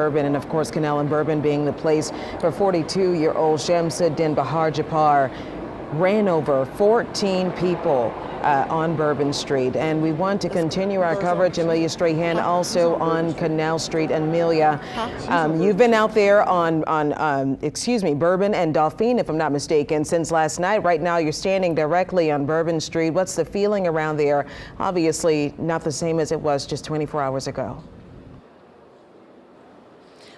Bourbon, and of course Canal and Bourbon being the place where 42-year-old Shamsuddin Bahar Japar ran over 14 people on Bourbon Street. And we want to continue our coverage, Amelia Strahan, also on Canal Street. Amelia, you've been out there on Bourbon and Dauphine, if I'm not mistaken, since last night. Right now you're standing directly on Bourbon Street. What's the feeling around there? Obviously not the same as it was just 24 hours ago.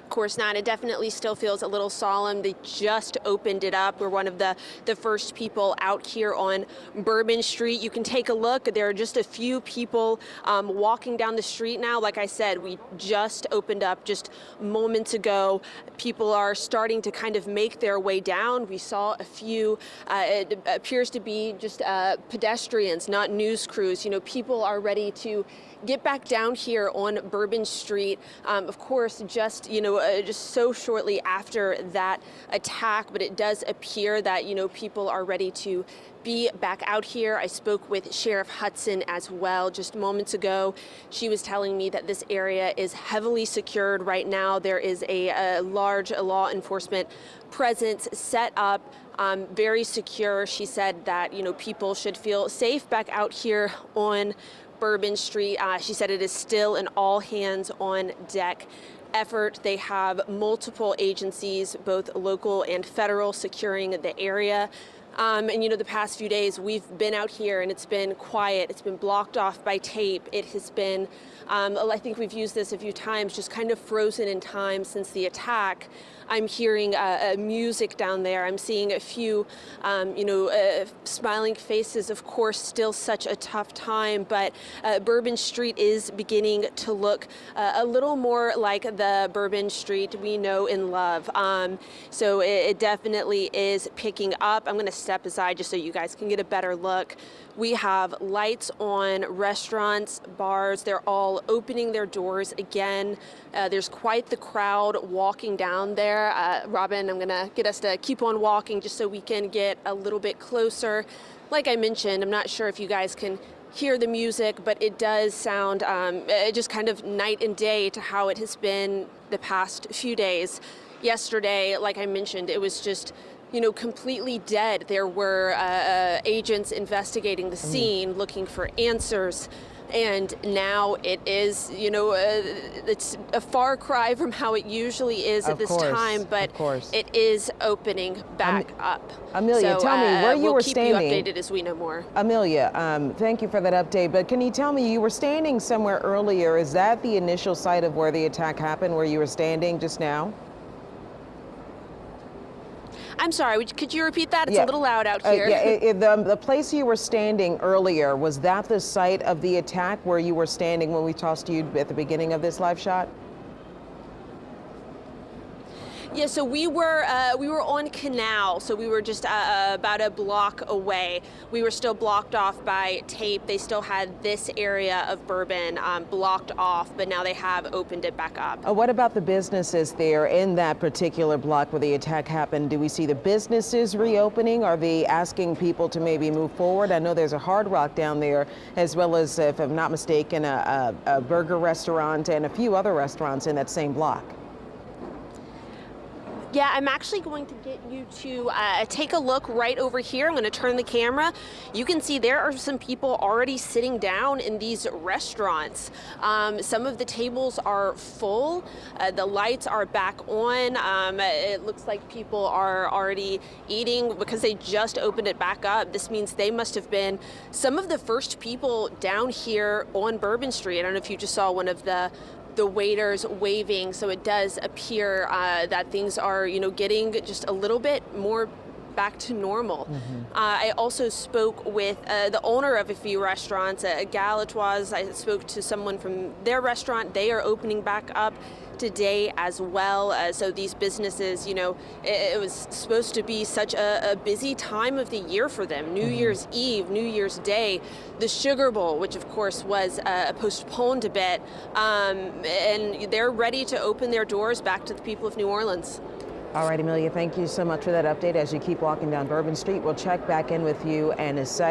Of course not. It definitely still feels a little solemn. They just opened it up. We're one of the first people out here on Bourbon Street. You can take a look. There are just a few people walking down the street now. Like I said, we just opened up just moments ago. People are starting to kind of make their way down. We saw a few, it appears to be just pedestrians, not news crews. You know, people are ready to get back down here on Bourbon Street. Of course, just so shortly after that attack, but it does appear that, people are ready to be back out here. I spoke with Sheriff Hudson as well just moments ago. She was telling me that this area is heavily secured right now. There is a large law enforcement presence set up, very secure. She said that, people should feel safe back out here on Bourbon Street. She said it is still an all hands on deck effort. They have multiple agencies, both local and federal, securing the area. And the past few days we've been out here and it's been quiet. It's been blocked off by tape. It has been, I think we've used this a few times, just kind of frozen in time since the attack. I'm hearing music down there. I'm seeing a few, smiling faces. Of course, still such a tough time, but Bourbon Street is beginning to look a little more like the Bourbon Street we know and love. So it definitely is picking up. I'm going to step aside just so you guys can get a better look. We have lights on, restaurants, bars. They're all opening their doors again. There's quite the crowd walking down there. Robin, I'm going to get us to keep on walking just so we can get a little bit closer. Like I mentioned, I'm not sure if you guys can hear the music, but it does sound just kind of night and day to how it has been the past few days. Yesterday, like I mentioned, it was just completely dead. There were agents investigating the scene, looking for answers. And now it is, it's a far cry from how it usually is at this time, but it is opening back up. Amelia, tell me where you were standing. We'll keep you updated as we know more. Amelia, thank you for that update, but can you tell me, you were standing somewhere earlier. Is that the initial site of where the attack happened, where you were standing just now? I'm sorry, could you repeat that? It's a little loud out here. The place you were standing earlier, was that the site of the attack where you were standing when we tossed you at the beginning of this live shot? Yeah, so we were on Canal, so we were just about a block away. We were still blocked off by tape. They still had this area of Bourbon blocked off, but now they have opened it back up. What about the businesses there in that particular block where the attack happened? Do we see the businesses reopening? Are they asking people to maybe move forward? I know there's a Hard Rock down there, as well as, if I'm not mistaken, a burger restaurant and a few other restaurants in that same block. Yeah, I'm actually going to get you to take a look right over here. I'm going to turn the camera. You can see there are some people already sitting down in these restaurants. Some of the tables are full. The lights are back on. It looks like people are already eating because they just opened it back up. This means they must have been some of the first people down here on Bourbon Street. I don't know if you just saw one of the waiters waving, so it does appear that things are, getting just a little bit more back to normal. I also spoke with the owner of a few restaurants, Galatoire's. I spoke to someone from their restaurant. They are opening back up today as well. So these businesses, it was supposed to be such a busy time of the year for them. New Year's Eve, New Year's Day, the Sugar Bowl, which of course was postponed a bit, and they're ready to open their doors back to the people of New Orleans. All right, Amelia, thank you so much for that update. As you keep walking down Bourbon Street, we'll check back in with you in a second.